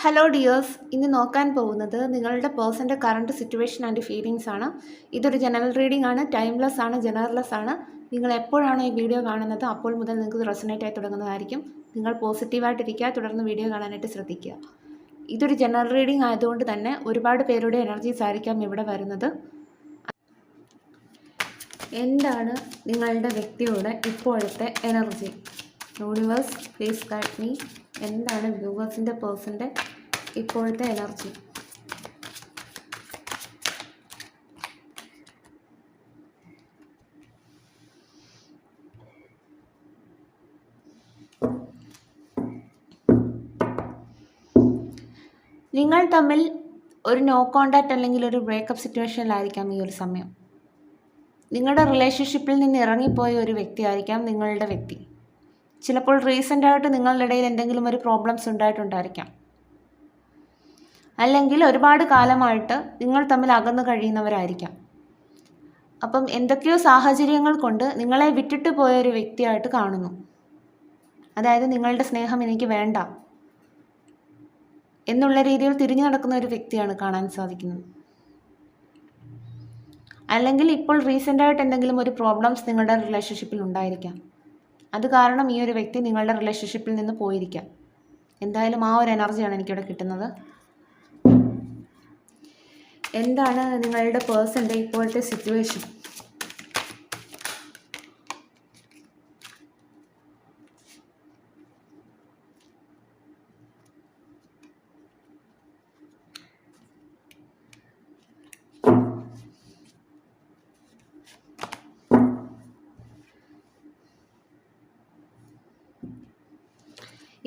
Hello dears, ഇന്ന് നോക്കാൻ പോകുന്നത് നിങ്ങളുടെ പേഴ്സൻ്റെ കറണ്ട് സിറ്റുവേഷൻ ആൻഡ് ഫീലിങ്സ് ആണ്. ഇതൊരു ജനറൽ റീഡിംഗ് ആണ്, ടൈംലെസ് ആണ്, ജനറൽലെസ് ആണ്. നിങ്ങൾ എപ്പോഴാണോ ഈ വീഡിയോ കാണുന്നത് അപ്പോൾ മുതൽ നിങ്ങൾക്ക് റെസൊനേറ്റ് ആയി തുടങ്ങുന്നതായിരിക്കും. നിങ്ങൾ പോസിറ്റീവായിട്ടിരിക്കുക, തുടർന്ന് വീഡിയോ കാണാനായിട്ട് ശ്രദ്ധിക്കുക. ഇതൊരു ജനറൽ റീഡിംഗ് ആയതുകൊണ്ട് തന്നെ ഒരുപാട് പേരുടെ എനർജീസ് ആയിരിക്കാം ഇവിടെ വരുന്നത്. എന്താണ് നിങ്ങളുടെ വ്യക്തിയുടെ ഇപ്പോഴത്തെ energy? Universe please guide me. എന്താണ് വ്യൂവേഴ്സിൻ്റെ പേഴ്സൻ്റെ ഇപ്പോഴത്തെ എനർജി? നിങ്ങൾ തമ്മിൽ ഒരു നോ കോണ്ടാക്റ്റ് അല്ലെങ്കിൽ ഒരു ബ്രേക്കപ്പ് സിറ്റുവേഷനിലായിരിക്കാം ഈ ഒരു സമയം. നിങ്ങളുടെ റിലേഷൻഷിപ്പിൽ നിന്ന് ഇറങ്ങിപ്പോയ ഒരു വ്യക്തിയായിരിക്കാം നിങ്ങളുടെ വ്യക്തി. ചിലപ്പോൾ റീസെൻ്റായിട്ട് നിങ്ങളുടെ ഇടയിൽ എന്തെങ്കിലും ഒരു പ്രോബ്ലംസ് ഉണ്ടായിട്ടുണ്ടായിരിക്കാം. അല്ലെങ്കിൽ ഒരുപാട് കാലമായിട്ട് നിങ്ങൾ തമ്മിൽ അകന്നു കഴിയുന്നവരായിരിക്കാം. അപ്പം എന്തൊക്കെയോ സാഹചര്യങ്ങൾ കൊണ്ട് നിങ്ങളെ വിട്ടിട്ട് പോയ ഒരു വ്യക്തിയായിട്ട് കാണുന്നു. അതായത് നിങ്ങളുടെ സ്നേഹം എനിക്ക് വേണ്ട എന്നുള്ള രീതിയിൽ തിരിഞ്ഞു നടക്കുന്ന ഒരു വ്യക്തിയാണ് കാണാൻ സാധിക്കുന്നത്. അല്ലെങ്കിൽ ഇപ്പോൾ റീസെൻ്റായിട്ട് എന്തെങ്കിലും ഒരു പ്രോബ്ലംസ് നിങ്ങളുടെ റിലേഷൻഷിപ്പിൽ ഉണ്ടായിരിക്കാം. അത് കാരണം ഈ ഒരു വ്യക്തി നിങ്ങളുടെ റിലേഷൻഷിപ്പിൽ നിന്ന് പോയിരിക്കാം. എന്തായാലും ആ ഒരു എനർജിയാണ് എനിക്കിവിടെ കിട്ടുന്നത്. എന്താണ് നിങ്ങളുടെ പേഴ്സൻ്റെ ഇപ്പോഴത്തെ സിറ്റുവേഷൻ?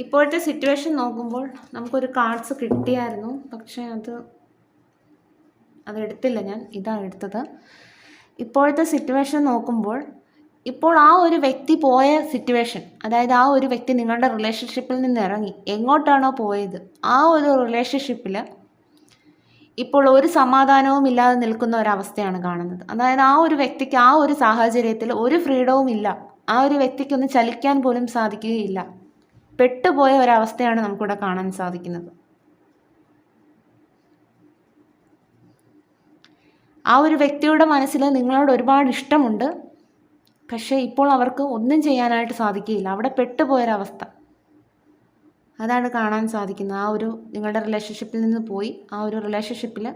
ഇപ്പോഴത്തെ സിറ്റുവേഷൻ നോക്കുമ്പോൾ നമുക്കൊരു കാർഡ്സ് കിട്ടിയായിരുന്നു, പക്ഷേ അതെടുത്തില്ല ഞാൻ. ഇതാണ് എടുത്തത്. ഇപ്പോഴത്തെ സിറ്റുവേഷൻ നോക്കുമ്പോൾ ഇപ്പോൾ ആ ഒരു വ്യക്തി പോയ സിറ്റുവേഷൻ, അതായത് ആ ഒരു വ്യക്തി നിങ്ങളുടെ റിലേഷൻഷിപ്പിൽ നിന്ന് ഇറങ്ങി എങ്ങോട്ടാണോ പോയത് ആ ഒരു റിലേഷൻഷിപ്പിൽ ഇപ്പോൾ ഒരു സമാധാനവും ഇല്ലാതെ നിൽക്കുന്ന ഒരവസ്ഥയാണ് കാണുന്നത്. അതായത് ആ ഒരു വ്യക്തിക്ക് ആ ഒരു സാഹചര്യത്തിൽ ഒരു ഫ്രീഡവും ഇല്ല. ആ ഒരു വ്യക്തിക്കൊന്ന് ചലിക്കാൻ പോലും സാധിക്കുകയില്ല. പെട്ടുപോയ ഒരവസ്ഥയാണ് നമുക്കിവിടെ കാണാൻ സാധിക്കുന്നത്. ആ ഒരു വ്യക്തിയുടെ മനസ്സിൽ നിങ്ങളോട് ഒരുപാട് ഇഷ്ടമുണ്ട്, പക്ഷേ ഇപ്പോൾ അവർക്ക് ഒന്നും ചെയ്യാനായിട്ട് സാധിക്കുകയില്ല. അവിടെ പെട്ടുപോയൊരവസ്ഥ അതാണ് കാണാൻ സാധിക്കുന്നത്. ആ ഒരു നിങ്ങളുടെ റിലേഷൻഷിപ്പിൽ നിന്ന് പോയി ആ ഒരു റിലേഷൻഷിപ്പിൽ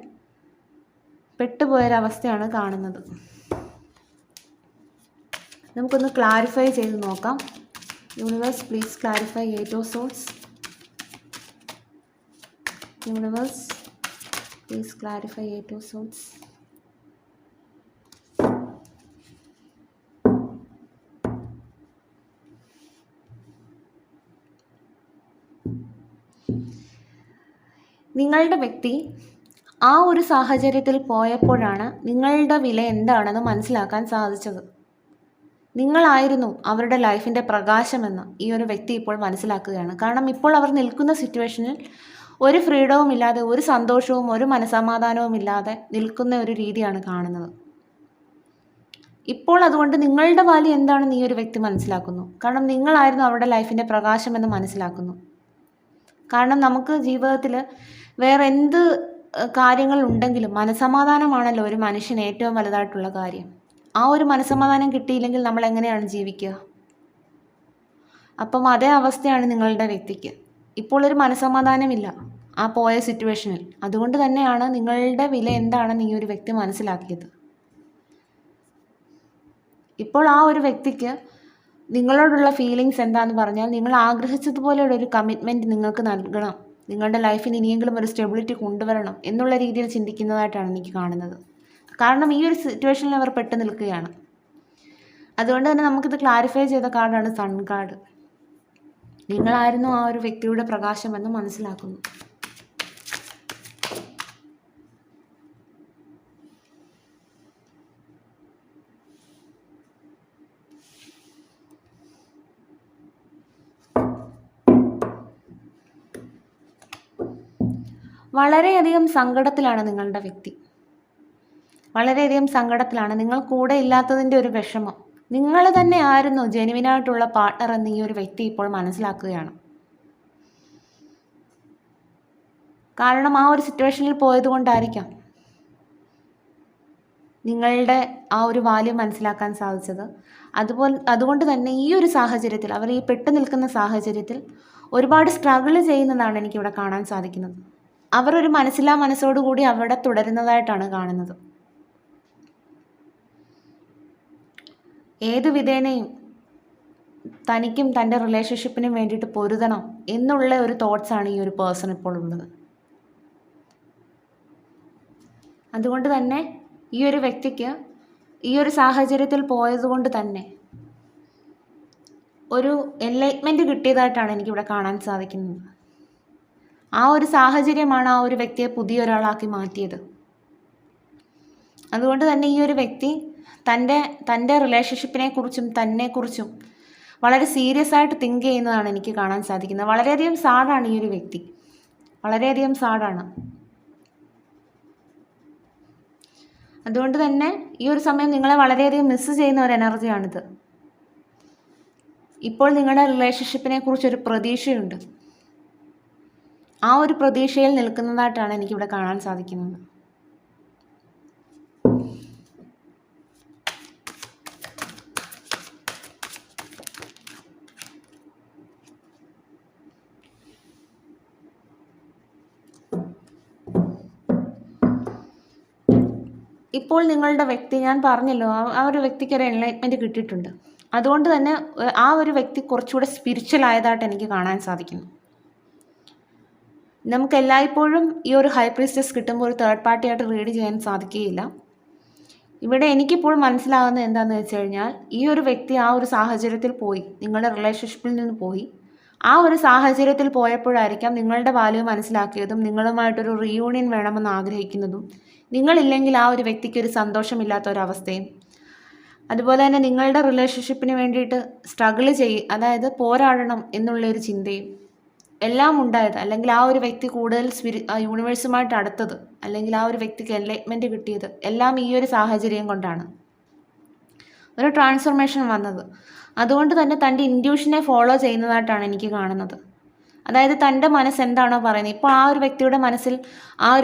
പെട്ടുപോയൊരവസ്ഥയാണ് കാണുന്നത്. നമുക്കൊന്ന് ക്ലാരിഫൈ ചെയ്ത് നോക്കാം. Universe please clarify 8 of Swords. Universe please clarify 8 of Swords. നിങ്ങളുടെ വ്യക്തി ആ ഒരു സാഹചര്യത്തിൽ പോയപ്പോഴാണ് നിങ്ങളുടെ വില എന്താണെന്ന് മനസ്സിലാക്കാൻ സാധിച്ചത്. നിങ്ങളായിരുന്നു അവരുടെ ലൈഫിൻ്റെ പ്രകാശമെന്ന് ഈ ഒരു വ്യക്തി ഇപ്പോൾ മനസ്സിലാക്കുകയാണ്. കാരണം ഇപ്പോൾ അവർ നിൽക്കുന്ന സിറ്റുവേഷനിൽ ഒരു ഫ്രീഡവും ഇല്ലാതെ, ഒരു സന്തോഷവും ഒരു മനസമാധാനവും ഇല്ലാതെ നിൽക്കുന്ന ഒരു രീതിയാണ് കാണുന്നത്. ഇപ്പോൾ അതുകൊണ്ട് നിങ്ങളുടെ വാല്യൂ എന്താണെന്ന് ഈ ഒരു വ്യക്തി മനസ്സിലാക്കുന്നു. കാരണം നിങ്ങളായിരുന്നു അവരുടെ ലൈഫിൻ്റെ പ്രകാശമെന്ന് മനസ്സിലാക്കുന്നു. കാരണം നമുക്ക് ജീവിതത്തിൽ വേറെ എന്ത് കാര്യങ്ങൾ ഉണ്ടെങ്കിലും മനസമാധാനമാണല്ലോ ഒരു മനുഷ്യന് ഏറ്റവും വലുതായിട്ടുള്ള കാര്യം. ആ ഒരു മനസമാധാനം കിട്ടിയില്ലെങ്കിൽ നമ്മൾ എങ്ങനെയാണ് ജീവിക്കുക? അപ്പം അതേ അവസ്ഥയാണ് നിങ്ങളുടെ വ്യക്തിക്ക്. ഇപ്പോൾ ഒരു മനസമാധാനമില്ല ആ പോയ സിറ്റുവേഷനിൽ. അതുകൊണ്ട് തന്നെയാണ് നിങ്ങളുടെ വില എന്താണെന്ന് ഈ ഒരു വ്യക്തി മനസ്സിലാക്കിയത്. ഇപ്പോൾ ആ ഒരു വ്യക്തിക്ക് നിങ്ങളോടുള്ള ഫീലിങ്സ് എന്താണെന്ന് പറഞ്ഞാൽ, നിങ്ങൾ ആഗ്രഹിച്ചതുപോലെയുള്ള ഒരു കമ്മിറ്റ്മെൻറ്റ് നിങ്ങൾക്ക് നൽകണം, നിങ്ങളുടെ ലൈഫിന് ഇനിയെങ്കിലും ഒരു സ്റ്റെബിലിറ്റി കൊണ്ടുവരണം എന്നുള്ള രീതിയിൽ ചിന്തിക്കുന്നതായിട്ടാണ് എനിക്ക് കാണുന്നത്. കാരണം ഈ ഒരു സിറ്റുവേഷനിൽ അവർ പെട്ട് നിൽക്കുകയാണ്. അതുകൊണ്ട് തന്നെ നമുക്കിത് ക്ലാരിഫൈ ചെയ്ത കാർഡാണ് സൺ കാർഡ്. നിങ്ങളായിരുന്നു ആ ഒരു വ്യക്തിയുടെ പ്രകാശമെന്ന് മനസ്സിലാക്കുന്നു. വളരെയധികം സങ്കടത്തിലാണ് നിങ്ങളുടെ വ്യക്തി. വളരെയധികം സങ്കടത്തിലാണ്. നിങ്ങൾ കൂടെ ഇല്ലാത്തതിൻ്റെ ഒരു വിഷമം. നിങ്ങൾ തന്നെ ആയിരുന്നു ജെനുവിനായിട്ടുള്ള പാർട്ട്ണർ എന്ന് ഈ ഒരു വ്യക്തി ഇപ്പോൾ മനസ്സിലാക്കുകയാണ്. കാരണം ആ ഒരു സിറ്റുവേഷനിൽ പോയത് കൊണ്ടായിരിക്കാം നിങ്ങളുടെ ആ ഒരു വാല്യൂ മനസ്സിലാക്കാൻ സാധിച്ചത്. അതുകൊണ്ട് തന്നെ ഈ ഒരു സാഹചര്യത്തിൽ, അവർ ഈ പെട്ടു നിൽക്കുന്ന സാഹചര്യത്തിൽ ഒരുപാട് സ്ട്രഗിൾ ചെയ്യുന്നതാണ് എനിക്കിവിടെ കാണാൻ സാധിക്കുന്നത്. അവർ ഒരു മനസ്സോടുകൂടി അവിടെ തുടരുന്നതായിട്ടാണ് കാണുന്നത്. ഏത് വിധേനയും തനിക്കും തൻ്റെ റിലേഷൻഷിപ്പിനും വേണ്ടിയിട്ട് പൊരുതണം എന്നുള്ള ഒരു തോട്ട്സാണ് ഈ ഒരു പേഴ്സൺ ഇപ്പോൾ ഉള്ളത്. അതുകൊണ്ട് തന്നെ ഈ ഒരു വ്യക്തിക്ക് ഈ ഒരു സാഹചര്യത്തിൽ പോയതുകൊണ്ട് തന്നെ ഒരു എൻലൈറ്റ്മെൻറ്റ് കിട്ടിയതായിട്ടാണ് എനിക്കിവിടെ കാണാൻ സാധിക്കുന്നത്. ആ ഒരു സാഹചര്യമാണ് ആ ഒരു വ്യക്തിയെ പുതിയൊരാളാക്കി മാറ്റിയത്. അതുകൊണ്ട് തന്നെ ഈ ഒരു വ്യക്തി തൻ്റെ റിലേഷൻഷിപ്പിനെ കുറിച്ചും തന്നെക്കുറിച്ചും വളരെ സീരിയസ് ആയിട്ട് തിങ്ക് ചെയ്യുന്നതാണ് എനിക്ക് കാണാൻ സാധിക്കുന്നത്. വളരെയധികം സാഡാണ് ഈ ഒരു വ്യക്തി, വളരെയധികം സാഡാണ്. അതുകൊണ്ട് തന്നെ ഈ ഒരു സമയം നിങ്ങളെ വളരെയധികം മിസ്സ് ചെയ്യുന്ന ഒരു എനർജിയാണിത്. ഇപ്പോൾ നിങ്ങളുടെ റിലേഷൻഷിപ്പിനെ കുറിച്ചൊരു പ്രതീക്ഷയുണ്ട്. ആ ഒരു പ്രതീക്ഷയിൽ നിൽക്കുന്നതായിട്ടാണ് എനിക്കിവിടെ കാണാൻ സാധിക്കുന്നത്. ഇപ്പോൾ നിങ്ങളുടെ വ്യക്തി, ഞാൻ പറഞ്ഞല്ലോ, ആ ഒരു വ്യക്തിക്ക് ഒരു എൻലൈറ്റ്മെൻറ്റ് കിട്ടിയിട്ടുണ്ട്. അതുകൊണ്ട് തന്നെ ആ ഒരു വ്യക്തി കുറച്ചുകൂടെ സ്പിരിച്വൽ ആയതായിട്ട് എനിക്ക് കാണാൻ സാധിക്കുന്നു. നമുക്ക് എല്ലായ്പ്പോഴും ഈ ഒരു ഹൈ പ്രീസ്റ്റസ് കിട്ടുമ്പോൾ ഒരു തേർഡ് പാർട്ടിയായിട്ട് റീഡ് ചെയ്യാൻ സാധിക്കുകയില്ല. ഇവിടെ എനിക്കിപ്പോൾ മനസ്സിലാകുന്നത് എന്താണെന്ന് വെച്ച് കഴിഞ്ഞാൽ, ഈ ഒരു വ്യക്തി ആ ഒരു സാഹചര്യത്തിൽ പോയി, നിങ്ങളുടെ റിലേഷൻഷിപ്പിൽ നിന്ന് പോയി, ആ ഒരു സാഹചര്യത്തിൽ പോയപ്പോഴായിരിക്കാം നിങ്ങളുടെ വാല്യൂ മനസ്സിലാക്കിയതും നിങ്ങളുമായിട്ടൊരു റീയൂണിയൻ വേണമെന്ന് ആഗ്രഹിക്കുന്നതും, നിങ്ങളില്ലെങ്കിൽ ആ ഒരു വ്യക്തിക്ക് ഒരു സന്തോഷമില്ലാത്ത ഒരവസ്ഥയും, അതുപോലെ തന്നെ നിങ്ങളുടെ റിലേഷൻഷിപ്പിന് വേണ്ടിയിട്ട് സ്ട്രഗിൾ അതായത് പോരാടണം എന്നുള്ളൊരു ചിന്തയും എല്ലാം ഉണ്ടായത്. അല്ലെങ്കിൽ ആ ഒരു വ്യക്തി കൂടുതൽ യൂണിവേഴ്സുമായിട്ട് അടുത്തത്, അല്ലെങ്കിൽ ആ ഒരു വ്യക്തിക്ക് എൻലൈറ്റ്മെൻറ്റ് കിട്ടിയത് എല്ലാം ഈ ഒരു സാഹചര്യം കൊണ്ടാണ് ഒരു ട്രാൻസ്ഫോർമേഷൻ വന്നത്. അതുകൊണ്ട് തന്നെ തൻ്റെ ഇൻറ്റ്യൂഷനെ ഫോളോ ചെയ്യുന്നതായിട്ടാണ് എനിക്ക് കാണുന്നത്. അതായത് തൻ്റെ മനസ്സ് എന്താണോ പറയുന്നത്, ഇപ്പോൾ ആ ഒരു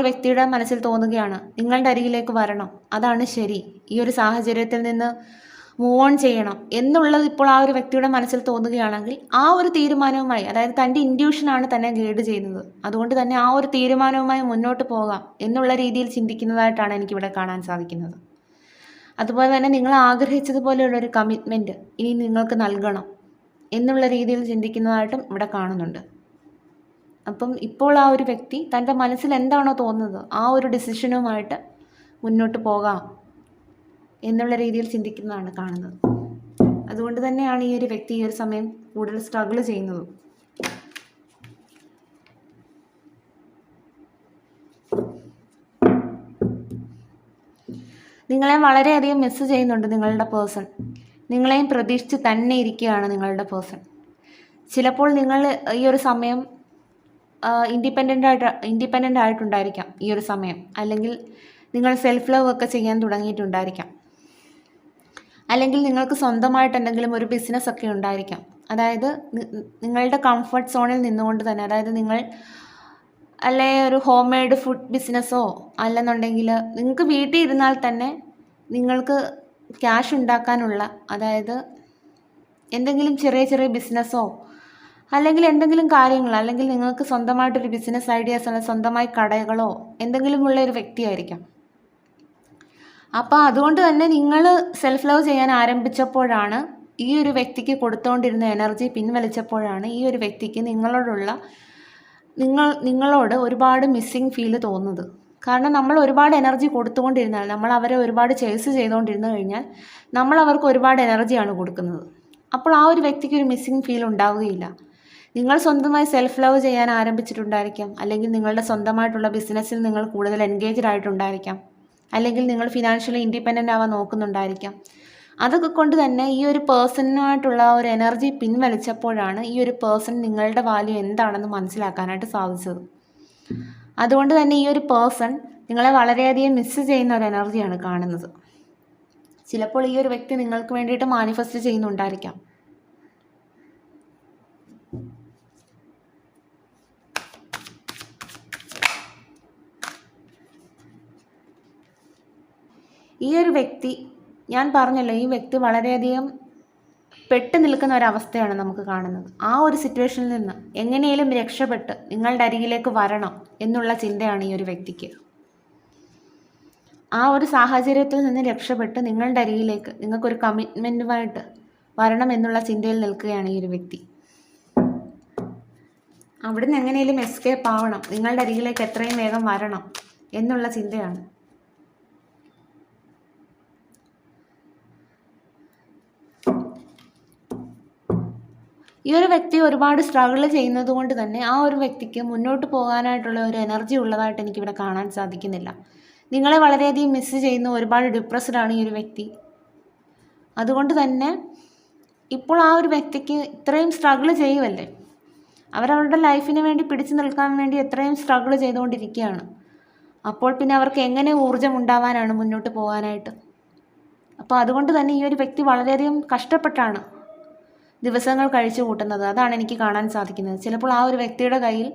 വ്യക്തിയുടെ മനസ്സിൽ തോന്നുകയാണ് നിങ്ങളുടെ അരികിലേക്ക് വരണം, അതാണ് ശരി, ഈ ഒരു സാഹചര്യത്തിൽ നിന്ന് മൂവ് ഓൺ ചെയ്യണം എന്നുള്ളത് ഇപ്പോൾ ആ ഒരു വ്യക്തിയുടെ മനസ്സിൽ തോന്നുകയാണെങ്കിൽ, ആ ഒരു തീരുമാനവുമായി, അതായത് തൻ്റെ ഇൻറ്റ്യൂഷനാണ് തന്നെ ഗൈഡ് ചെയ്യുന്നത്, അതുകൊണ്ട് തന്നെ ആ ഒരു തീരുമാനവുമായി മുന്നോട്ട് പോകാം എന്നുള്ള രീതിയിൽ ചിന്തിക്കുന്നതായിട്ടാണ് എനിക്കിവിടെ കാണാൻ സാധിക്കുന്നത്. അതുപോലെ തന്നെ നിങ്ങൾ ആഗ്രഹിച്ചതുപോലെയുള്ളൊരു കമ്മിറ്റ്മെൻറ്റ് ഇനി നിങ്ങൾക്ക് നൽകണം എന്നുള്ള രീതിയിൽ ചിന്തിക്കുന്നതായിട്ടും ഇവിടെ കാണുന്നുണ്ട്. അപ്പം ഇപ്പോൾ ആ ഒരു വ്യക്തി തൻ്റെ മനസ്സിൽ എന്താണോ തോന്നുന്നത് ആ ഒരു ഡിസിഷനുമായിട്ട് മുന്നോട്ട് പോകാം എന്നുള്ള രീതിയിൽ ചിന്തിക്കുന്നതാണ് കാണുന്നത്. അതുകൊണ്ട് തന്നെയാണ് ഈ ഒരു വ്യക്തി ഈ ഒരു സമയം കൂടുതൽ സ്ട്രഗിൾ ചെയ്യുന്നത്. നിങ്ങളെ വളരെയധികം മിസ്സ് ചെയ്യുന്നുണ്ട് നിങ്ങളുടെ പേഴ്സൺ. നിങ്ങളെയും പ്രതീക്ഷിച്ച് തന്നെ ഇരിക്കുകയാണ് നിങ്ങളുടെ പേഴ്സൺ. ചിലപ്പോൾ നിങ്ങൾ ഈ ഒരു സമയം ഇൻഡിപെൻഡൻ്റ് ആയിട്ടുണ്ടായിരിക്കാം ഈ ഒരു സമയം, അല്ലെങ്കിൽ നിങ്ങൾ സെൽഫ് ലവ് ഒക്കെ ചെയ്യാൻ തുടങ്ങിയിട്ടുണ്ടായിരിക്കാം, അല്ലെങ്കിൽ നിങ്ങൾക്ക് സ്വന്തമായിട്ട് എന്തെങ്കിലും ഒരു ബിസിനസ് ഒക്കെ ഉണ്ടായിരിക്കാം. അതായത് നിങ്ങളുടെ കംഫർട്ട് സോണിൽ നിന്നുകൊണ്ട് തന്നെ, അതായത് നിങ്ങൾ അല്ലെ ഒരു ഹോം മെയ്ഡ് ഫുഡ് ബിസിനസ്സോ അല്ലെന്നുണ്ടെങ്കിൽ നിങ്ങൾക്ക് വീട്ടിൽ ഇരുന്നാൽ തന്നെ നിങ്ങൾക്ക് ക്യാഷ് ഉണ്ടാക്കാനുള്ള, അതായത് എന്തെങ്കിലും ചെറിയ ചെറിയ ബിസിനസ്സോ അല്ലെങ്കിൽ എന്തെങ്കിലും കാര്യങ്ങൾ, അല്ലെങ്കിൽ നിങ്ങൾക്ക് സ്വന്തമായിട്ടൊരു ബിസിനസ് ഐഡിയാസ് അല്ലെങ്കിൽ സ്വന്തമായി കടകളോ എന്തെങ്കിലും ഉള്ള ഒരു വ്യക്തിയായിരിക്കാം. അപ്പോൾ അതുകൊണ്ട് തന്നെ നിങ്ങൾ സെൽഫ് ലവ് ചെയ്യാൻ ആരംഭിച്ചപ്പോഴാണ്, ഈ ഒരു വ്യക്തിക്ക് കൊടുത്തുകൊണ്ടിരുന്ന എനർജി പിൻവലിച്ചപ്പോഴാണ് ഈ ഒരു വ്യക്തിക്ക് നിങ്ങളോട് ഒരുപാട് മിസ്സിങ് ഫീല് തോന്നുന്നത്. കാരണം നമ്മൾ ഒരുപാട് എനർജി കൊടുത്തുകൊണ്ടിരുന്നാൽ, നമ്മൾ അവരെ ഒരുപാട് ചേസ് ചെയ്തുകൊണ്ടിരുന്നു കഴിഞ്ഞാൽ നമ്മൾ അവർക്ക് ഒരുപാട് എനർജിയാണ് കൊടുക്കുന്നത്. അപ്പോൾ ആ ഒരു വ്യക്തിക്ക് ഒരു മിസ്സിങ് ഫീൽ ഉണ്ടാവുകയില്ല. നിങ്ങൾ സ്വന്തമായി സെൽഫ് ലവ് ചെയ്യാൻ ആരംഭിച്ചിട്ടുണ്ടായിരിക്കാം, അല്ലെങ്കിൽ നിങ്ങളുടെ സ്വന്തമായിട്ടുള്ള ബിസിനസ്സിൽ നിങ്ങൾ കൂടുതൽ എൻഗേജ്ഡ് ആയിട്ടുണ്ടായിരിക്കാം, അല്ലെങ്കിൽ നിങ്ങൾ ഫിനാൻഷ്യലി ഇൻഡിപെൻഡൻ്റ് ആവാൻ നോക്കുന്നുണ്ടായിരിക്കാം. അതൊക്കെ കൊണ്ട് തന്നെ ഈ ഒരു പേഴ്സണുമായിട്ടുള്ള ഒരു എനർജി പിൻവലിച്ചപ്പോഴാണ് ഈ ഒരു പേഴ്സൺ നിങ്ങളുടെ വാല്യൂ എന്താണെന്ന് മനസ്സിലാക്കാനായിട്ട് സാധിച്ചത്. അതുകൊണ്ട് തന്നെ ഈ ഒരു പേഴ്സൺ നിങ്ങളെ വളരെയധികം മിസ്സ് ചെയ്യുന്ന ഒരു എനർജിയാണ് കാണുന്നത്. ചിലപ്പോൾ ഈ ഒരു വ്യക്തി നിങ്ങൾക്ക് വേണ്ടിയിട്ട് മാനിഫെസ്റ്റ് ചെയ്യുന്നുണ്ടായിരിക്കാം. ഈ ഒരു വ്യക്തി, ഞാൻ പറഞ്ഞല്ലോ, ഈ വ്യക്തി വളരെയധികം പെട്ടു നിൽക്കുന്ന ഒരവസ്ഥയാണ് നമുക്ക് കാണുന്നത്. ആ ഒരു സിറ്റുവേഷനിൽ നിന്ന് എങ്ങനെയും രക്ഷപ്പെട്ട് നിങ്ങളുടെ അരികിലേക്ക് വരണം എന്നുള്ള ചിന്തയാണ് ഈ ഒരു വ്യക്തിക്ക്. ആ ഒരു സാഹചര്യത്തിൽ നിന്ന് രക്ഷപ്പെട്ട് നിങ്ങളുടെ അരികിലേക്ക് നിങ്ങൾക്കൊരു കമ്മിറ്റ്മെൻറ്റുമായിട്ട് വരണം എന്നുള്ള ചിന്തയിൽ നിൽക്കുകയാണ് ഈ ഒരു വ്യക്തി. അവിടുന്ന് എങ്ങനെയും എസ്കേപ്പ് ആവണം, നിങ്ങളുടെ അരികിലേക്ക് എത്രയും വേഗം വരണം എന്നുള്ള ചിന്തയാണ്. ഈ ഒരു വ്യക്തി ഒരുപാട് സ്ട്രഗിൾ ചെയ്യുന്നത് കൊണ്ട് തന്നെ ആ ഒരു വ്യക്തിക്ക് മുന്നോട്ട് പോകാനായിട്ടുള്ള ഒരു എനർജി ഉള്ളതായിട്ട് എനിക്കിവിടെ കാണാൻ സാധിക്കുന്നില്ല. നിങ്ങളെ വളരെയധികം മിസ്സ് ചെയ്യുന്നു, ഒരുപാട് ഡിപ്രസ്ഡ് ആണ് ഈ ഒരു വ്യക്തി. അതുകൊണ്ട് തന്നെ ഇപ്പോൾ ആ ഒരു വ്യക്തിക്ക് ഇത്രയും സ്ട്രഗിൾ ചെയ്യുമല്ലേ, അവരവരുടെ ലൈഫിന് വേണ്ടി പിടിച്ചു നിൽക്കാൻ വേണ്ടി എത്രയും സ്ട്രഗിൾ ചെയ്തുകൊണ്ടിരിക്കുകയാണ്. അപ്പോൾ പിന്നെ അവർക്ക് എങ്ങനെ ഊർജ്ജം ഉണ്ടാവാനാണ് മുന്നോട്ട് പോകാനായിട്ട്? അപ്പോൾ അതുകൊണ്ട് തന്നെ ഈ ഒരു വ്യക്തി വളരെയധികം കഷ്ടപ്പെട്ടാണ് ദിവസങ്ങൾ കഴിച്ചു കൂട്ടുന്നത്. അതാണ് എനിക്ക് കാണാൻ സാധിക്കുന്നത്. ചിലപ്പോൾ ആ ഒരു വ്യക്തിയുടെ കയ്യിൽ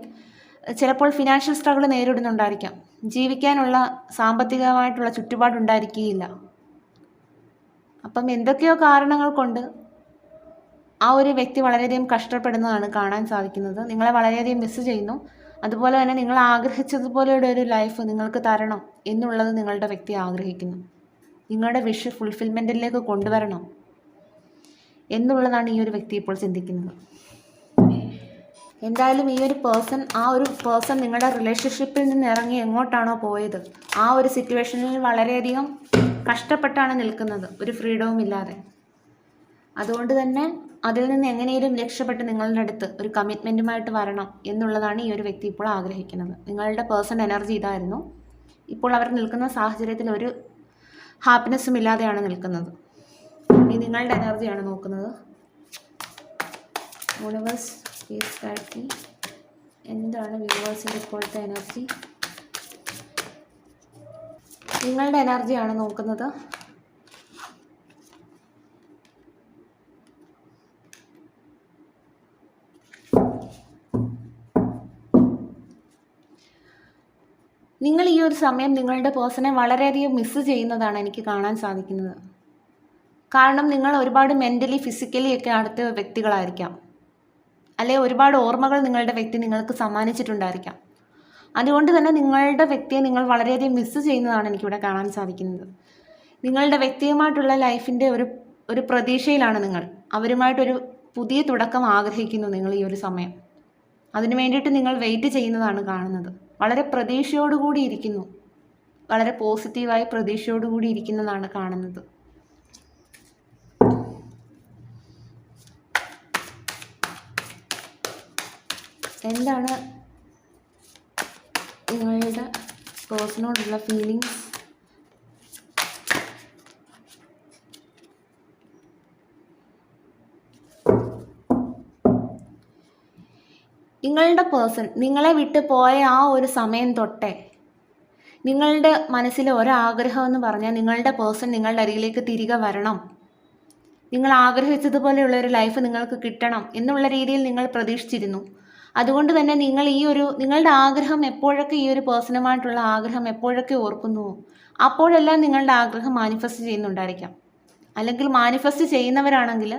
ചിലപ്പോൾ ഫിനാൻഷ്യൽ സ്ട്രഗിൾ നേരിടുന്നുണ്ടായിരിക്കാം. ജീവിക്കാനുള്ള സാമ്പത്തികമായിട്ടുള്ള ചുറ്റുപാടുണ്ടായിരിക്കുകയില്ല. അപ്പം എന്തൊക്കെയോ കാരണങ്ങൾ കൊണ്ട് ആ ഒരു വ്യക്തി വളരെയധികം കഷ്ടപ്പെടുന്നതാണ് കാണാൻ സാധിക്കുന്നത്. നിങ്ങളെ വളരെയധികം മിസ്സ് ചെയ്യുന്നു. അതുപോലെ തന്നെ നിങ്ങൾ ആഗ്രഹിച്ചതുപോലെയുള്ള ഒരു ലൈഫ് നിങ്ങൾക്ക് തരണം എന്നുള്ളത് നിങ്ങളുടെ വ്യക്തി ആഗ്രഹിക്കുന്നു. നിങ്ങളുടെ വിഷ് ഫുൾഫിൽമെൻറ്റിലേക്ക് കൊണ്ടുവരണം എന്നുള്ളതാണ് ഈ ഒരു വ്യക്തി ഇപ്പോൾ ചിന്തിക്കുന്നത്. എന്തായാലും ഈ ഒരു പേഴ്സൺ നിങ്ങളുടെ റിലേഷൻഷിപ്പിൽ നിന്ന് ഇറങ്ങി എങ്ങോട്ടാണോ പോയത് ആ ഒരു സിറ്റുവേഷനിൽ വളരെയധികം കഷ്ടപ്പെട്ടാണ് നിൽക്കുന്നത്, ഒരു ഫ്രീഡവും ഇല്ലാതെ. അതുകൊണ്ട് തന്നെ അതിൽ നിന്ന് എങ്ങനെയും രക്ഷപ്പെട്ട് നിങ്ങളുടെ അടുത്ത് ഒരു കമ്മിറ്റ്മെൻറ്റുമായിട്ട് വരണം എന്നുള്ളതാണ് ഈ ഒരു വ്യക്തി ഇപ്പോൾ ആഗ്രഹിക്കുന്നത്. നിങ്ങളുടെ പേഴ്സൺ എനർജി ഇതായിരുന്നു. ഇപ്പോൾ അവർ നിൽക്കുന്ന സാഹചര്യത്തിൽ ഒരു ഹാപ്പിനെസ്സും ഇല്ലാതെയാണ് നിൽക്കുന്നത്. ഇനി നിങ്ങളുടെ എനർജിയാണ് നോക്കുന്നത്. Universe please guide me. എന്താണ് വ്യൂവേഴ്സിൻ്റെ ഇപ്പോഴത്തെ എനർജി? നിങ്ങളുടെ എനർജിയാണ് നോക്കുന്നത്. നിങ്ങൾ ഈ ഒരു സമയം നിങ്ങളുടെ പേഴ്സണെ വളരെയധികം മിസ്സ് ചെയ്യുന്നതാണ് എനിക്ക് കാണാൻ സാധിക്കുന്നത്. കാരണം നിങ്ങൾ ഒരുപാട് മെൻ്റലി ഫിസിക്കലി ഒക്കെ അടുത്ത വ്യക്തികളായിരിക്കാം, അല്ലെ ഒരുപാട് ഓർമ്മകൾ നിങ്ങളുടെ വ്യക്തി നിങ്ങൾക്ക് സമ്മാനിച്ചിട്ടുണ്ടായിരിക്കാം. അതുകൊണ്ട് തന്നെ നിങ്ങളുടെ വ്യക്തിയെ നിങ്ങൾ വളരെയധികം മിസ്സ് ചെയ്യുന്നതാണ് എനിക്കിവിടെ കാണാൻ സാധിക്കുന്നത്. നിങ്ങളുടെ വ്യക്തിയുമായിട്ടുള്ള ലൈഫിൻ്റെ ഒരു പ്രതീക്ഷയിലാണ് നിങ്ങൾ. അവരുമായിട്ടൊരു പുതിയ തുടക്കം ആഗ്രഹിക്കുന്നു നിങ്ങൾ ഈ ഒരു സമയം. അതിനു വേണ്ടിയിട്ട് നിങ്ങൾ വെയിറ്റ് ചെയ്യുന്നതാണ് കാണുന്നത്. വളരെ പ്രതീക്ഷയോടുകൂടി ഇരിക്കുന്നു, വളരെ പോസിറ്റീവായി പ്രതീക്ഷയോടുകൂടി ഇരിക്കുന്നതാണ് കാണുന്നത്. എന്താണ് നിങ്ങളുടെ പേഴ്സണോടുള്ള ഫീലിങ്സ്? നിങ്ങളുടെ പേഴ്സൺ നിങ്ങളെ വിട്ട് പോയ ആ ഒരു സമയം തൊട്ടേ നിങ്ങളുടെ മനസ്സിലെ ഒരാഗ്രഹം എന്ന് പറഞ്ഞാൽ നിങ്ങളുടെ പേഴ്സൺ നിങ്ങളുടെ അരികിലേക്ക് തിരികെ വരണം, നിങ്ങൾ ആഗ്രഹിച്ചതുപോലെയുള്ള ഒരു ലൈഫ് നിങ്ങൾക്ക് കിട്ടണം എന്നുള്ള രീതിയിൽ നിങ്ങൾ പ്രതീക്ഷിച്ചിരുന്നു. അതുകൊണ്ട് തന്നെ നിങ്ങളുടെ ആഗ്രഹം എപ്പോഴൊക്കെ ഈ ഒരു പേഴ്സണുമായിട്ടുള്ള ആഗ്രഹം എപ്പോഴൊക്കെ ഓർക്കുന്നുവോ അപ്പോഴെല്ലാം നിങ്ങളുടെ ആഗ്രഹം മാനിഫെസ്റ്റ് ചെയ്യുന്നുണ്ടായിരിക്കാം. അല്ലെങ്കിൽ മാനിഫെസ്റ്റ് ചെയ്യുന്നവരാണെങ്കിൽ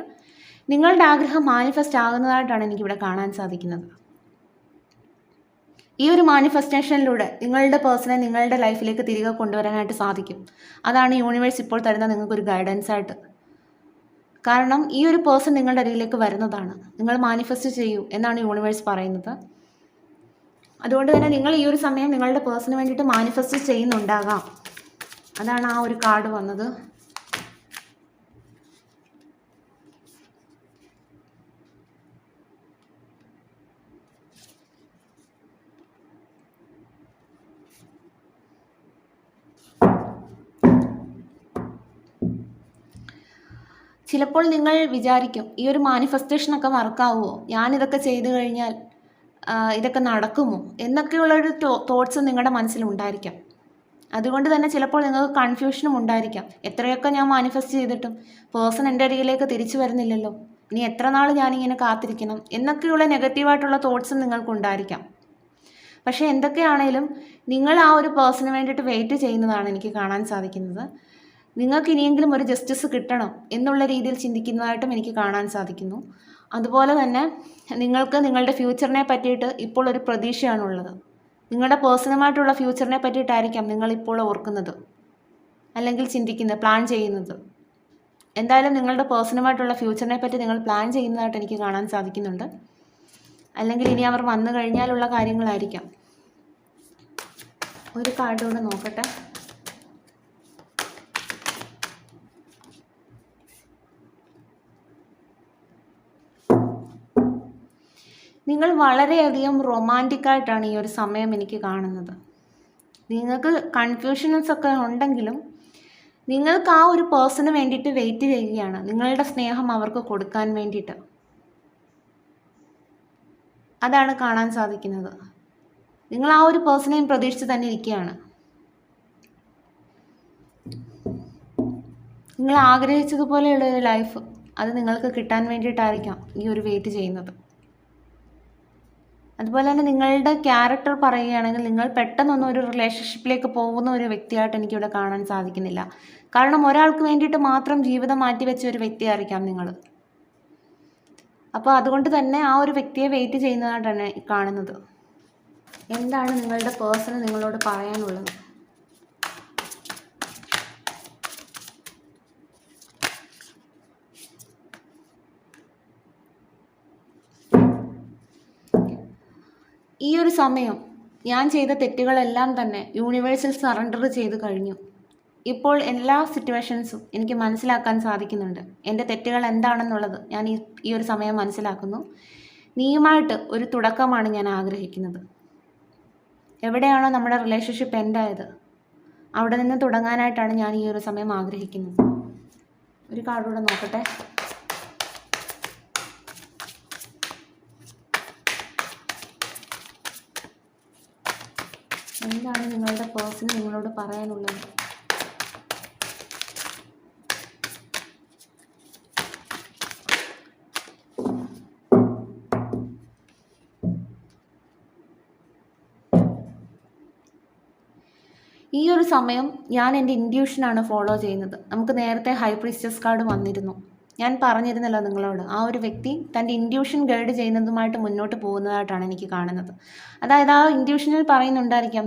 നിങ്ങളുടെ ആഗ്രഹം മാനിഫെസ്റ്റ് ആകുന്നതായിട്ടാണ് എനിക്കിവിടെ കാണാൻ സാധിക്കുന്നത്. ഈ ഒരു മാനിഫെസ്റ്റേഷനിലൂടെ നിങ്ങളുടെ പേഴ്സണെ നിങ്ങളുടെ ലൈഫിലേക്ക് തിരികെ കൊണ്ടുവരാനായിട്ട് സാധിക്കും. അതാണ് യൂണിവേഴ്സ് ഇപ്പോൾ തരുന്ന നിങ്ങൾക്കൊരു ഗൈഡൻസ് ആയിട്ട്. കാരണം ഈ ഒരു പേഴ്സൺ നിങ്ങളുടെ അരികിലേക്ക് വരുന്നതാണ്. നിങ്ങൾ മാനിഫെസ്റ്റ് ചെയ്യൂ എന്നാണ് യൂണിവേഴ്സ് പറയുന്നത്. അതുകൊണ്ട് തന്നെ നിങ്ങൾ ഈ ഒരു സമയം നിങ്ങളുടെ പേഴ്സണിന് വേണ്ടിയിട്ട് മാനിഫെസ്റ്റ് ചെയ്യുന്നുണ്ടാകാം. അതാണ് ആ ഒരു കാർഡ് വന്നത്. ചിലപ്പോൾ നിങ്ങൾ വിചാരിക്കും ഈ ഒരു മാനിഫെസ്റ്റേഷനൊക്കെ വർക്കാവുമോ, ഞാനിതൊക്കെ ചെയ്തു കഴിഞ്ഞാൽ ഇതൊക്കെ നടക്കുമോ എന്നൊക്കെയുള്ളൊരു തോട്ട്സ് നിങ്ങളുടെ മനസ്സിലുണ്ടായിരിക്കാം. അതുകൊണ്ട് തന്നെ ചിലപ്പോൾ നിങ്ങൾക്ക് കൺഫ്യൂഷനും ഉണ്ടായിരിക്കാം. എത്രയൊക്കെ ഞാൻ മാനിഫെസ്റ്റ് ചെയ്തിട്ടും പേഴ്സൺ എൻ്റെ അരികിലേക്ക് തിരിച്ചു വരുന്നില്ലല്ലോ, ഇനി എത്ര നാൾ ഞാനിങ്ങനെ കാത്തിരിക്കണം എന്നൊക്കെയുള്ള നെഗറ്റീവായിട്ടുള്ള തോട്ട്സും നിങ്ങൾക്കുണ്ടായിരിക്കാം. പക്ഷേ എന്തൊക്കെയാണേലും നിങ്ങൾ ആ ഒരു പേഴ്സണിന് വേണ്ടിയിട്ട് വെയിറ്റ് ചെയ്യുന്നതാണ് എനിക്ക് കാണാൻ സാധിക്കുന്നത്. നിങ്ങൾക്ക് ഇനിയെങ്കിലും ഒരു ജസ്റ്റിസ് കിട്ടണം എന്നുള്ള രീതിയിൽ ചിന്തിക്കുന്നതായിട്ടും എനിക്ക് കാണാൻ സാധിക്കുന്നു. അതുപോലെ തന്നെ നിങ്ങൾക്ക് നിങ്ങളുടെ ഫ്യൂച്ചറിനെ പറ്റിയിട്ട് ഇപ്പോൾ ഒരു പ്രതീക്ഷയാണുള്ളത്. നിങ്ങളുടെ പേഴ്സണലായിട്ടുള്ള ഫ്യൂച്ചറിനെ പറ്റിയിട്ടായിരിക്കാം നിങ്ങളിപ്പോൾ ഓർക്കുന്നത്, അല്ലെങ്കിൽ ചിന്തിക്കുന്നത്, പ്ലാൻ ചെയ്യുന്നത്. എന്തായാലും നിങ്ങളുടെ പേഴ്സണലായിട്ടുള്ള ഫ്യൂച്ചറിനെ പറ്റി നിങ്ങൾ പ്ലാൻ ചെയ്യുന്നതായിട്ട് എനിക്ക് കാണാൻ സാധിക്കുന്നുണ്ട്. അല്ലെങ്കിൽ ഇനി അവർ വന്നു കഴിഞ്ഞാലുള്ള കാര്യങ്ങളായിരിക്കാം. ഒരു കാർഡ് കൂടെ നോക്കട്ടെ. നിങ്ങൾ വളരെയധികം റൊമാൻറ്റിക്കായിട്ടാണ് ഈ ഒരു സമയം എനിക്ക് കാണുന്നത്. നിങ്ങൾക്ക് കൺഫ്യൂഷൻസ് ഒക്കെ ഉണ്ടെങ്കിലും നിങ്ങൾക്ക് ആ ഒരു പേഴ്സണ് വേണ്ടിയിട്ട് വെയിറ്റ് ചെയ്യുകയാണ്, നിങ്ങളുടെ സ്നേഹം അവർക്ക് കൊടുക്കാൻ വേണ്ടിയിട്ട്. അതാണ് കാണാൻ സാധിക്കുന്നത്. നിങ്ങൾ ആ ഒരു പേഴ്സണെയും പ്രതീക്ഷിച്ച് തന്നെ ഇരിക്കുകയാണ്. നിങ്ങൾ ആഗ്രഹിച്ചതുപോലെയുള്ള ഒരു ലൈഫ് അത് നിങ്ങൾക്ക് കിട്ടാൻ വേണ്ടിയിട്ടായിരിക്കാം ഈ ഒരു വെയിറ്റ് ചെയ്യുന്നത്. അതുപോലെ തന്നെ നിങ്ങളുടെ ക്യാരക്ടർ പറയുകയാണെങ്കിൽ നിങ്ങൾ പെട്ടെന്നൊന്നും ഒരു റിലേഷൻഷിപ്പിലേക്ക് പോകുന്ന ഒരു വ്യക്തിയായിട്ട് എനിക്കിവിടെ കാണാൻ സാധിക്കുന്നില്ല. കാരണം ഒരാൾക്ക് വേണ്ടിയിട്ട് മാത്രം ജീവിതം മാറ്റിവെച്ച ഒരു വ്യക്തിയായിരിക്കാം നിങ്ങൾ. അപ്പോൾ അതുകൊണ്ട് തന്നെ ആ ഒരു വ്യക്തിയെ വെയിറ്റ് ചെയ്യുന്നതായിട്ടാണ് കാണുന്നത്. എന്താണ് നിങ്ങളുടെ പേഴ്സണ് നിങ്ങളോട് പറയാനുള്ളത്? ഈ ഒരു സമയം ഞാൻ ചെയ്ത തെറ്റുകളെല്ലാം തന്നെ യൂണിവേഴ്സിൽ സറണ്ടർ ചെയ്ത് കഴിഞ്ഞു. ഇപ്പോൾ എല്ലാ സിറ്റുവേഷൻസും എനിക്ക് മനസ്സിലാക്കാൻ സാധിക്കുന്നുണ്ട്. എൻ്റെ തെറ്റുകൾ എന്താണെന്നുള്ളത് ഞാൻ ഈ ഒരു സമയം മനസ്സിലാക്കുന്നു. നീയുമായിട്ട് ഒരു തുടക്കമാണ് ഞാൻ ആഗ്രഹിക്കുന്നത്. എവിടെയാണോ നമ്മുടെ റിലേഷൻഷിപ്പ് എൻഡായത് അവിടെ നിന്ന് തുടങ്ങാനായിട്ടാണ് ഞാൻ ഈ ഒരു സമയം ആഗ്രഹിക്കുന്നത്. ഒരു കാർഡ് കൂടെ നോക്കട്ടെ. എന്താണ് നിങ്ങളുടെ പേഴ്സൺ നിങ്ങളോട് പറയാനുള്ളത്? ഈ ഒരു സമയം ഞാൻ എൻ്റെ ഇൻഡ്യൂഷനാണ് ഫോളോ ചെയ്യുന്നത്. നമുക്ക് നേരത്തെ ഹൈ പ്രീസ്റ്റസ് കാർഡ് വന്നിരുന്നു. ഞാൻ പറഞ്ഞിരുന്നല്ലോ നിങ്ങളോട്, ആ ഒരു വ്യക്തി തൻ്റെ ഇൻഡ്യൂഷൻ ഗൈഡ് ചെയ്യുന്നതുമായിട്ട് മുന്നോട്ട് പോകുന്നതായിട്ടാണ് എനിക്ക് കാണുന്നത്. അതായത് ആ ഇൻഡ്യൂഷനിൽ പറയുന്നുണ്ടായിരിക്കാം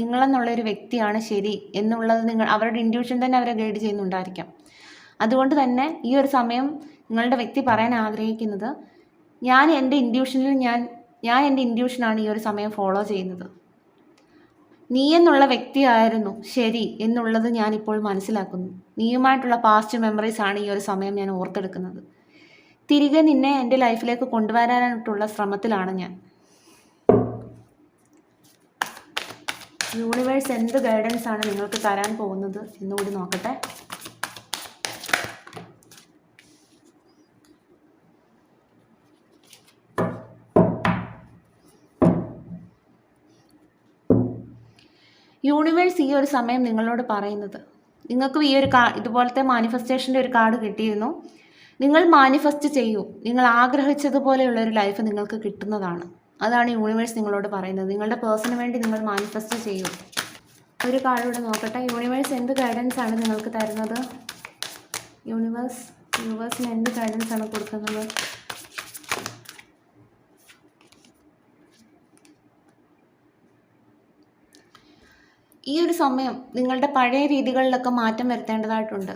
നിങ്ങളെന്നുള്ളൊരു വ്യക്തിയാണ് ശരി എന്നുള്ളത്. അവരുടെ ഇൻഡ്യൂഷൻ തന്നെ അവരെ ഗൈഡ് ചെയ്യുന്നുണ്ടായിരിക്കാം. അതുകൊണ്ട് തന്നെ ഈ ഒരു സമയം നിങ്ങളുടെ വ്യക്തി പറയാൻ ആഗ്രഹിക്കുന്നത്, ഞാൻ എൻ്റെ ഇൻഡ്യൂഷനാണ് ഈ ഒരു സമയം ഫോളോ ചെയ്യുന്നത്. നീ എന്നുള്ള വ്യക്തിയായിരുന്നു ശരി എന്നുള്ളത് ഞാനിപ്പോൾ മനസ്സിലാക്കുന്നു. നീയുമായിട്ടുള്ള പാസ്റ്റ് മെമ്മറീസ് ആണ് ഈ ഒരു സമയം ഞാൻ ഓർത്തെടുക്കുന്നത്. തിരികെ നിന്നെ എൻ്റെ ലൈഫിലേക്ക് കൊണ്ടുവരാനായിട്ടുള്ള ശ്രമത്തിലാണ് ഞാൻ. യൂണിവേഴ്സ് എന്ത് ഗൈഡൻസ് ആണ് നിങ്ങൾക്ക് തരാൻ പോകുന്നത് എന്നുകൂടി നോക്കട്ടെ. യൂണിവേഴ്സ് ഈ ഒരു സമയം നിങ്ങളോട് പറയുന്നത്, നിങ്ങൾക്കും ഈ ഒരു ഇതുപോലത്തെ മാനിഫെസ്റ്റേഷൻ്റെ ഒരു കാർഡ് കിട്ടിയിരുന്നു. നിങ്ങൾ മാനിഫെസ്റ്റ് ചെയ്യൂ. നിങ്ങൾ ആഗ്രഹിച്ചതുപോലെയുള്ള ഒരു ലൈഫ് നിങ്ങൾക്ക് കിട്ടുന്നതാണ്. അതാണ് യൂണിവേഴ്സ് നിങ്ങളോട് പറയുന്നത്. നിങ്ങളുടെ പേഴ്സണിന് വേണ്ടി നിങ്ങൾ മാനിഫെസ്റ്റ് ചെയ്യൂ. ഒരു കാർഡ് കൂടെ നോക്കട്ടെ. യൂണിവേഴ്സ് എന്ത് ഗൈഡൻസ് ആണ് നിങ്ങൾക്ക് തരുന്നത്? യൂണിവേഴ്സിന് എന്ത് ഗൈഡൻസ് ആണ് കൊടുക്കുന്നത്? ഈ ഒരു സമയം നിങ്ങളുടെ പഴയ രീതികളിലൊക്കെ മാറ്റം വരുത്തേണ്ടതായിട്ടുണ്ട്.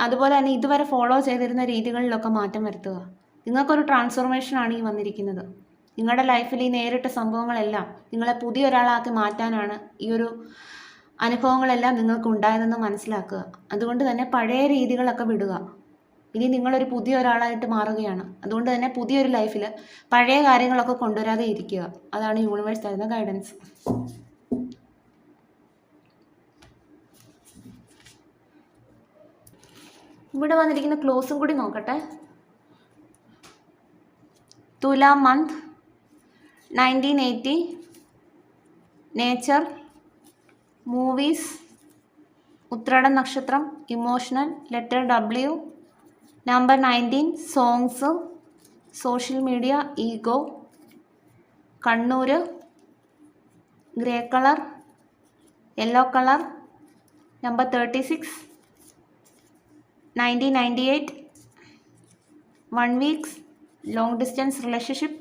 അതുപോലെ തന്നെ ഇതുവരെ ഫോളോ ചെയ്തിരുന്ന രീതികളിലൊക്കെ മാറ്റം വരുത്തുക. നിങ്ങൾക്കൊരു ട്രാൻസ്ഫോർമേഷനാണ് ഈ വന്നിരിക്കുന്നത്. നിങ്ങളുടെ ലൈഫിൽ ഈ നേരിട്ട സംഭവങ്ങളെല്ലാം നിങ്ങളെ പുതിയൊരാളാക്കി മാറ്റാനാണ് ഈ ഒരു അനുഭവങ്ങളെല്ലാം നിങ്ങൾക്ക് ഉണ്ടായതെന്ന് മനസ്സിലാക്കുക. അതുകൊണ്ട് തന്നെ പഴയ രീതികളൊക്കെ വിടുക. ഇനി നിങ്ങളൊരു പുതിയ ഒരാളായിട്ട് മാറുകയാണ്. അതുകൊണ്ട് തന്നെ പുതിയൊരു ലൈഫിൽ പഴയ കാര്യങ്ങളൊക്കെ കൊണ്ടുവരാതെ ഇരിക്കുക. അതാണ് യൂണിവേഴ്സ് തരുന്ന ഗൈഡൻസ്. ഇവിടെ വന്നിരിക്കുന്ന ക്ലോസും കൂടി നോക്കട്ടെ. തുലാം മന്ത് 1980, നേച്ചർ, മൂവീസ്, ഉത്രാടം നക്ഷത്രം, emotional, letter W, number 19, songs, social media, ego, Kannur, grey colour, yellow colour number 36, 1998, 1 weeks, long distance relationship,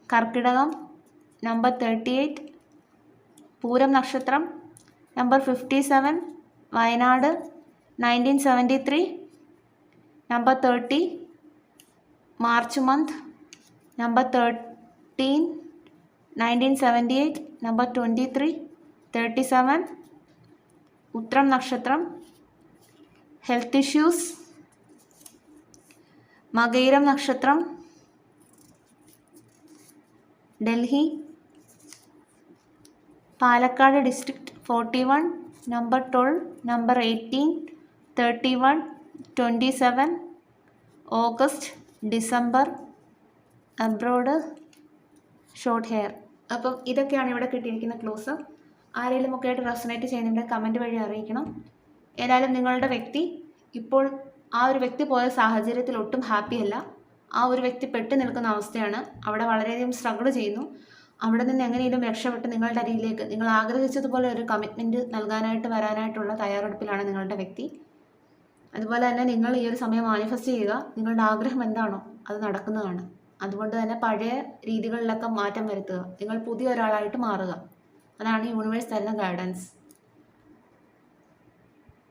കർക്കിടകം നമ്പർ 38, പൂരം നക്ഷത്രം number 57, Wayanad 1973, number 30, March month number 13, 1978, number 23, 37, ഉത്രം നക്ഷത്രം, ഹെൽത്ത് ഇഷ്യൂസ്, മകയിരം നക്ഷത്രം, Delhi, Palakkad district 41, number 12, number 18, 31, 27, August, December, abroad, short hair. അപ്പം ഇതൊക്കെയാണ് ഇവിടെ കിട്ടിയിരിക്കുന്ന clues. ആരെങ്കിലും ഒക്കെ ആയിട്ട് റെസൊനേറ്റ് ചെയ്യുന്നുണ്ടെങ്കിൽ കമൻറ്റ് വഴി അറിയിക്കണം. ഏതായാലും നിങ്ങളുടെ വ്യക്തി ഇപ്പോൾ ആ ഒരു വ്യക്തി പോയ സാഹചര്യത്തിൽ ഒട്ടും ഹാപ്പിയല്ല. ആ ഒരു വ്യക്തി പെട്ട് നിൽക്കുന്ന അവസ്ഥയാണ്. അവിടെ വളരെയധികം സ്ട്രഗിൾ ചെയ്യുന്നു. അവിടെ നിന്ന് എങ്ങനെയും രക്ഷപ്പെട്ട് നിങ്ങളുടെ അരികിലേക്ക് നിങ്ങൾ ആഗ്രഹിച്ചതുപോലെ ഒരു കമ്മിറ്റ്മെൻറ്റ് നൽകാനായിട്ട് വരാനായിട്ടുള്ള തയ്യാറെടുപ്പിലാണ് നിങ്ങളുടെ വ്യക്തി. അതുപോലെ തന്നെ നിങ്ങൾ ഈ ഒരു സമയം മാനിഫെസ്റ്റ് ചെയ്യുക. നിങ്ങളുടെ ആഗ്രഹം എന്താണോ അത് നടക്കുന്നതാണ്. അതുകൊണ്ട് തന്നെ പഴയ രീതികളിലൊക്കെ മാറ്റം വരുത്തുക. നിങ്ങൾ പുതിയ ഒരാളായിട്ട് മാറുക. അതാണ് യൂണിവേഴ്സ് തരുന്ന ഗൈഡൻസ്.